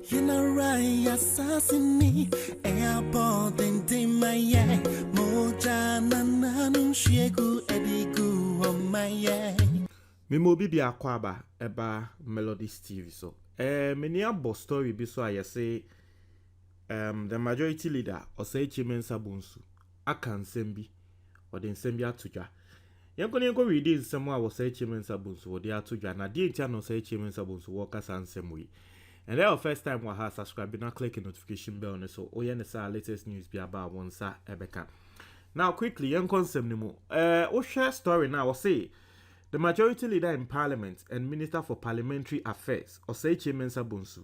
You know right, assassinate. Airport and Timaya. Moja nananu shegu edigu on my Memo bi akwaba eba Melodies TV so. Many abo story bi so I say the majority leader Osei Mensa Bonsu aka nsem bi or the nsem bi atodwa. Yenko read nsem a Osei Mensa Bonsu wo de atodwa na de ntia no Osei Mensa Bonsu wo kasa nsem wi. And that first time we have subscribe now click the notification bell so oh yeah the latest news be about one sa ebeka. Now quickly yenko nsem ni mo. Share story now say the majority leader in Parliament and Minister for Parliamentary Affairs, Osei Mensa Bonsu,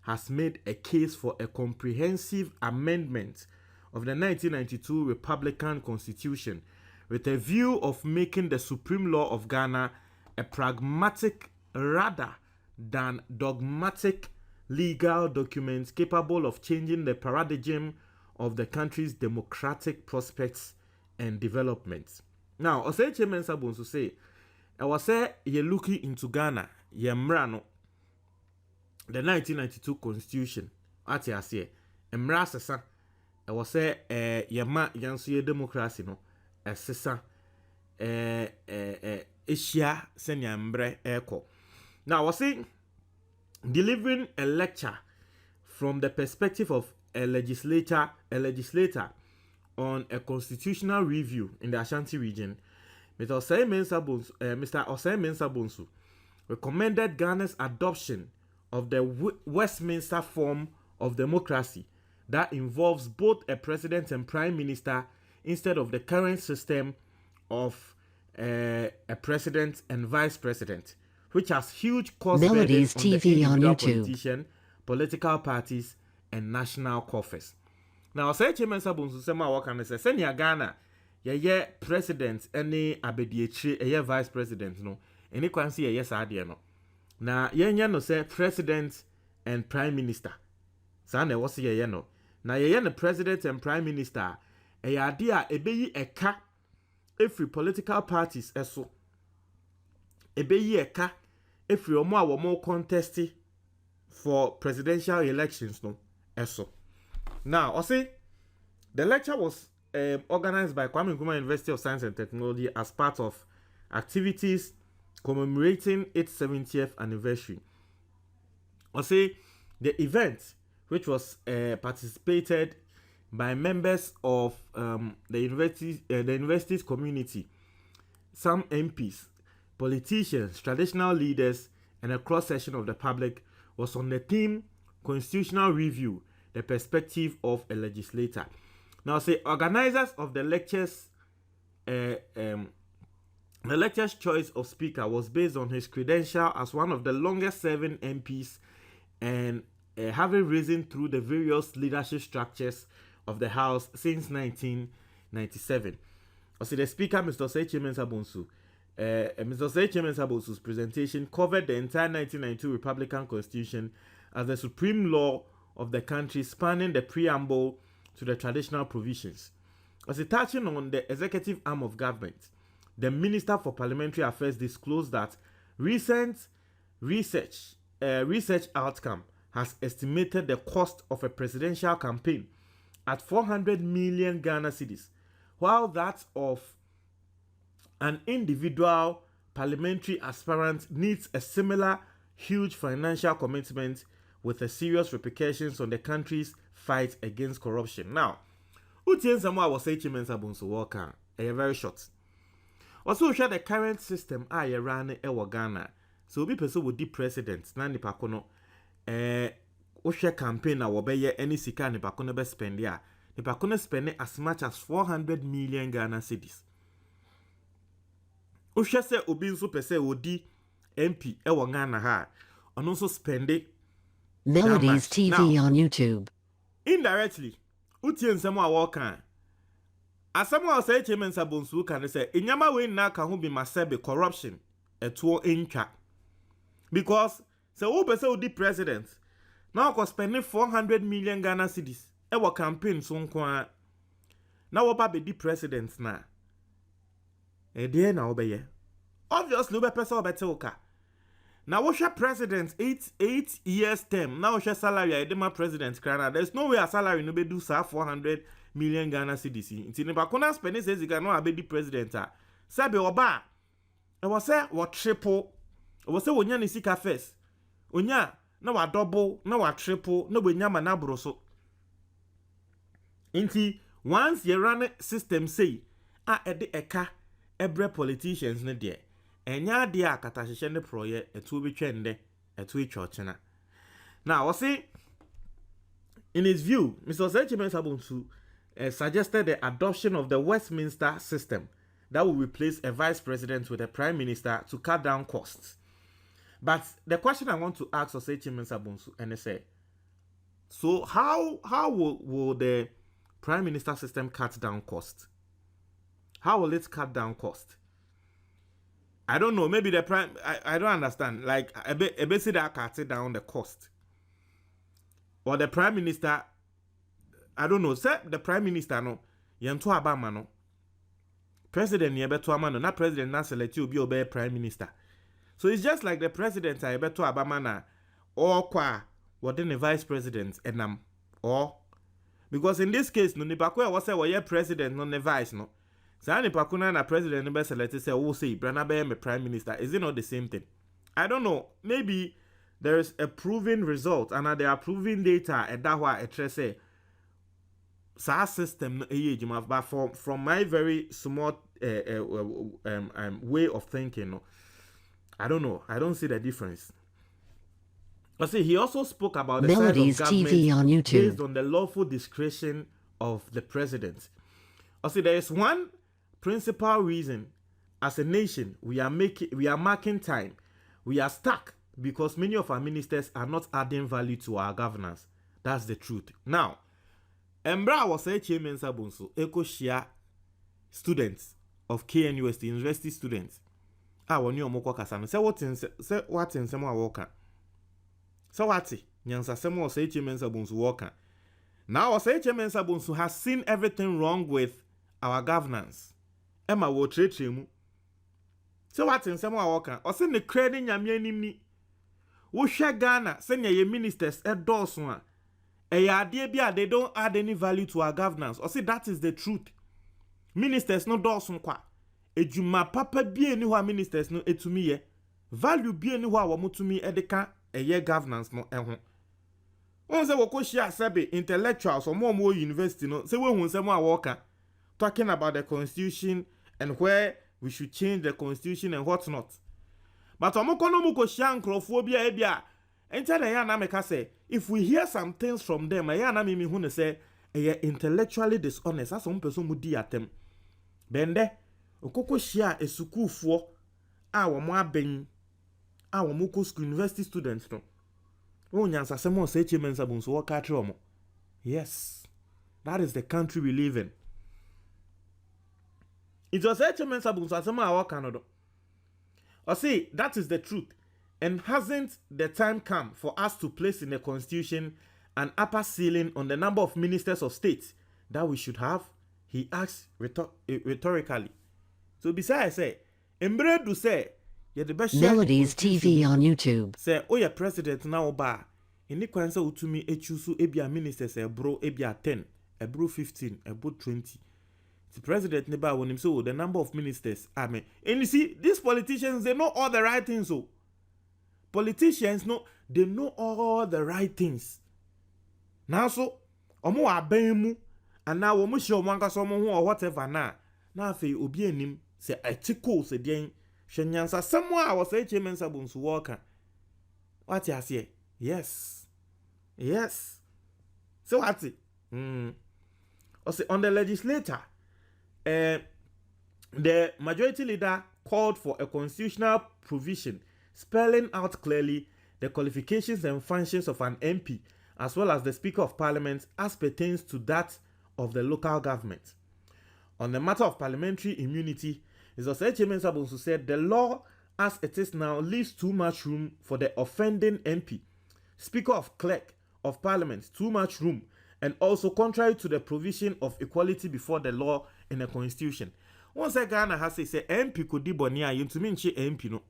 has made a case for a comprehensive amendment of the 1992 Republican Constitution with a view of making the Supreme Law of Ghana a pragmatic rather than dogmatic legal document capable of changing the paradigm of the country's democratic prospects and development. Now, Osei Mensa Bonsu say, I was say you're looking into Ghana, mrano the 1992 Constitution. Ati ase, mra sesa. I was say yema yansu democracy no, sesa Asia senya mbre eko. Now I was saying delivering a lecture from the perspective of a legislator on a constitutional review in the Ashanti region. Mr. Osei Mensa Bonsu recommended Ghana's adoption of the Westminster form of democracy that involves both a president and prime minister instead of the current system of a president and vice president, which has huge cost burdens on the individual politician, political parties, and national coffers. Now, Osei Mensa Bonsu sema wakane se senya Ghana ye president any abedietri ye vice president no any kwansi ye saade no na yenya no say president and prime minister sa na wose ye no na ye no president and prime minister ade a ebeyi eka every political parties eso ebeyi eka every omo a wo contest for presidential elections no eso. Now Osei, the lecture was organized by Kwame Nkrumah University of Science and Technology as part of activities commemorating its 70th anniversary. Osei, the event, which was participated by members of the university's community, some MPs, politicians, traditional leaders, and a cross-section of the public, was on the theme Constitutional Review, the Perspective of a Legislator. Now, say organizers of the lecture's choice of speaker was based on his credential as one of the longest-serving MPs and having risen through the various leadership structures of the House since 1997. Also, the speaker, Mr. Osei Mensa Bonsu, Mr. Osei Mensa Bonsu's presentation covered the entire 1992 Republican Constitution as the supreme law of the country, spanning the preamble to the traditional provisions. As touching on the executive arm of government, the Minister for Parliamentary Affairs disclosed that recent research outcome has estimated the cost of a presidential campaign at 400 million Ghana cedis, while that of an individual parliamentary aspirant needs a similar huge financial commitment with a serious repercussions on the country's fight against corruption. Now, Utien Samoa was Osei Mensa Bonsu Walker, very short. Also, share the current system I ran in Ghana. So, be person would be president, Nani Pakono, share campaign na wobeye any sika ni Pakono be spend ya. Ni Pakono spend as much as 400 million Ghana cedis. Ushe se obinso pese odi MP Ghana ha. And also spend it. Melodies TV now, on YouTube. Indirectly, Utien Samoa Walker. As someone Osei Mensa Bonsu can say, Inyama we na can be masebe corruption etuo incha. Because se wo pese odi president now ko spending 400 million Ghana cedis campaign so nko na wo ba be di president na. E dey na obeye. Obviously we pese obete oka. Now what's your president 8 years term? Now what's your salary? I my president Ghana. There's no way a salary no be do 400 million Ghana cedis. It's in the Bakuna spending says you cannot be the president. Sabe oba. I was say what triple. I was say wonya ni sika first. Onya na wa double, na wa triple, na wonya mana broso. Inti once you run system say ede eka ebre politicians ne de. Enya de akata hye ne proye etu bi twende etu ichochena. Now, I say in his view, Mr. Osei Mensa Bonsu suggested the adoption of the Westminster system that will replace a vice president with a prime minister to cut down costs. But the question I want to ask Osei Mensa Bonsu and say, so how will the prime minister system cut down costs? How will it cut down cost? I don't know. Maybe the prime. I don't understand. Like a bit say that cut down the cost, or the prime minister. I don't know. Say the prime minister no. Yentu abama no. President yebetu abama no. Not president na select you be obey prime minister. So it's just like the president yebetu abama na, or kwa within the vice president enam or because in this case no nipakwe was say we president no ne vice no. Sani pakuna na president be select say Osei brana be me prime minister. Is it not the same thing? I don't know. Maybe there is a proven result and they are proving data and that why it say SAR system but from my very small way of thinking, no, I don't know. I don't see the difference. But see, he also spoke about the Melodies size of government TV on YouTube based on the lawful discretion of the president. I see there is one principal reason as a nation we are marking time. We are stuck because many of our ministers are not adding value to our governance. That's the truth. Now, Embra was a chairman Bonsu, Eco Shia students of Kyei University students. I want you moko kasano. Say what in some walker. So what? Nyansa Semo say chairman Bonsu walker. Now say chairman Bonsu has seen everything wrong with our governance. Emma wo tretre mu. So what in some walker? Or send the credit nyame anim ni. Wo hwe Ghana send ye ministers edoso a. They don't add any value to our governance. Or say that is the truth. Ministers no doso kwa. Ejuma papa bie ni ho ministers no etumi ye. Value bie ni ho a wo mutumi edeka eye governance no ehho. On say wo ko share sabe intellectuals or more university no say we hu nsem a worker talking about the constitution and where we should change the constitution and what not. But omoko no muko share nkrofobia ebia enter the ya na meka say if we hear some things from them ya na me hu ne say intellectually dishonest as some person mu di atem bende okoko share esukufo a wo mo aben a wo mo ko school university students no onyansa semo Osei Mensa Bonsu wo ka tre omo. Yes, that is the country we live in. It was Osei Mensa Bonsu asema awo kanodo. Or see, that is the truth. And hasn't the time come for us to place in the constitution an upper ceiling on the number of ministers of state that we should have? He asked rhetorically. So besides say, Embre do say, you're the best Melodies TV on YouTube. Say, oh, your president now ba. Ini kwanza utumi echusu ebia ministers ebro ebia 10, ebro 15, ebro 20. The president never won him so the number of ministers. Amen. And you see, these politicians, they know all the right things. So politicians know they know all the right things. Now so omo abemu and now omo show wanka so omo or whatever na fe obi anim say ethical say den hwenyansa semwa was Osei Mensa Bonsu worker. What you say? Yes. Yes. So what? On the legislature, the majority leader called for a constitutional provision spelling out clearly the qualifications and functions of an MP as well as the Speaker of Parliament as pertains to that of the local government. On the matter of parliamentary immunity, Osei Mensa Bonsu said the law as it is now leaves too much room for the offending MP, Speaker of Clerk of Parliament, too much room, and also contrary to the provision of equality before the law in the constitution. Once Ghana has say MP could be bonia, you to mean MP no.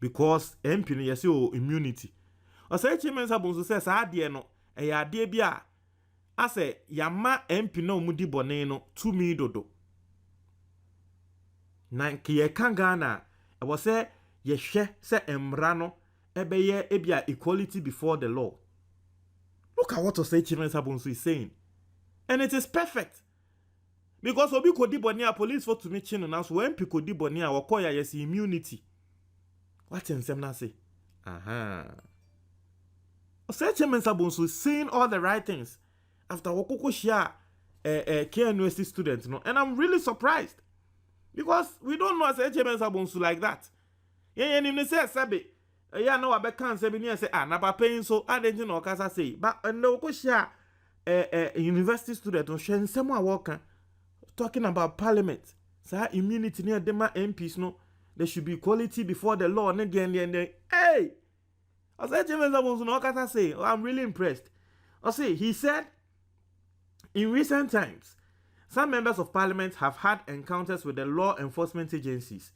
because MP no yes o immunity. Osei Mensa Bonsu says ade no e ade bia ase yama MP no mudi bone no to me dodo. Na kiye kangana e was say ye hwe se emra no ebeye ebia equality before the law. Look at what Osei Mensa Bonsu is saying. And it is perfect. Because obi kodi boni a police for to me chin now so MP kodi boni a wakoya yes immunity. What in sem na say? Aha. Osei Mensa Bonsu is saying all the right things after wakoko share Kyei University students, no, and I'm really surprised because we don't know Osei Mensa Bonsu like that. Yeah, you say sabi. Yeah, no, I be can say be say na papa so adenji na okasa say, but no wakoko share university student on share nsem a work talking about parliament. So immunity near them MPs no, there should be equality before the law. And then hey. I said, oh, I'm really impressed. He said, in recent times, some members of parliament have had encounters with the law enforcement agencies.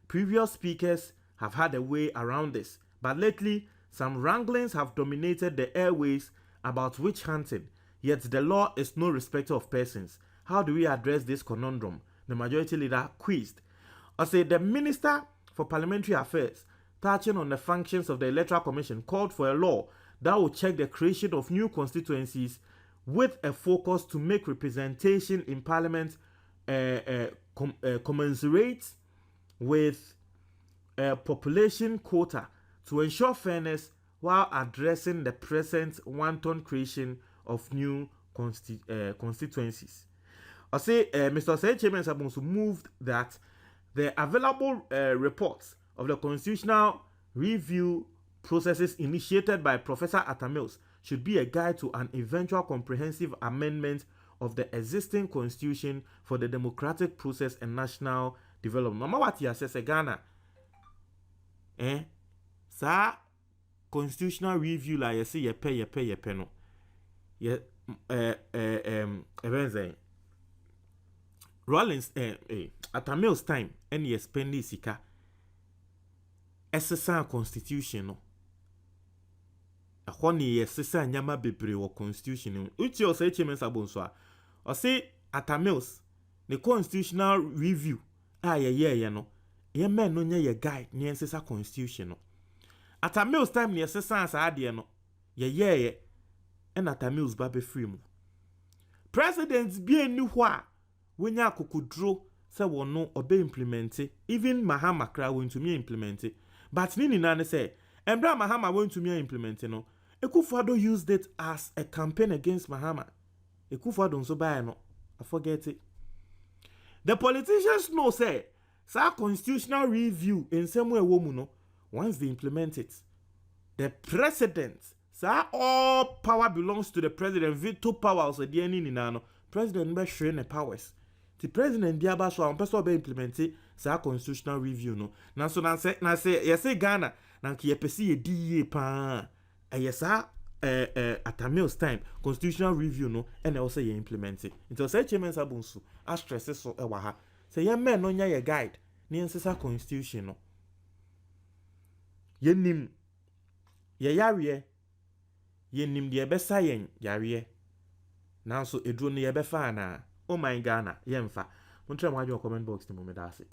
Previous speakers have had a way around this, but lately, some wranglings have dominated the airways about witch hunting, yet the law is no respecter of persons. How do we address this conundrum? The majority leader quizzed. The Minister for Parliamentary Affairs, touching on the functions of the Electoral Commission, called for a law that will check the creation of new constituencies with a focus to make representation in Parliament commensurate with population quota to ensure fairness while addressing the present wanton creation of new constituencies. Mr. Osei Mensa Bonsu moved that the available reports of the constitutional review processes initiated by Professor Atamils should be a guide to an eventual comprehensive amendment of the existing constitution for the democratic process and national development. Mama what ya says Ghana. Sa constitutional review la yesi ye pay no. Ye Rollins Atamils time and ye spendi sika. SSA constitution no. Ahoni ye SSA nyama bebre wo constitution no. Uchi Osei Mensa Bonsu a. Ose Atamils the constitutional review ye no. Ye men no nye ye guide ni SSA constitution no. Atamils time ni SSA sa ade no. Ye and Atamils ba be free mu. President bi eni ho a wonya akokudro se wono obe implement even Mahama kra won to me implement. But Nini Nane say, Embra Mahama went to me implementing no. Ekufado used it as a campaign against Mahama. Ekufado so buy no. I forget it. The politicians know say, sa constitutional review in some way woman no. Once they implement it, the president, sa all power belongs to the president. Veto powers the Nini Nano. President be sharing the powers. The president biaba so am person be implement sa constitutional review no na so na say yes Ghana na nke yepesi ye die pa yesa Atamils time constitutional review no and also ye implement it Osei Mensa Bonsu a stress so e wa ha say ye men no nya ye guide ni nsesa constitution no ye nim ye yare ye nim de be sa yen yare na so eduro no ye be fa na oh my Ghana, yemfa. Muntra mwaji wa comment box ni mumedasi.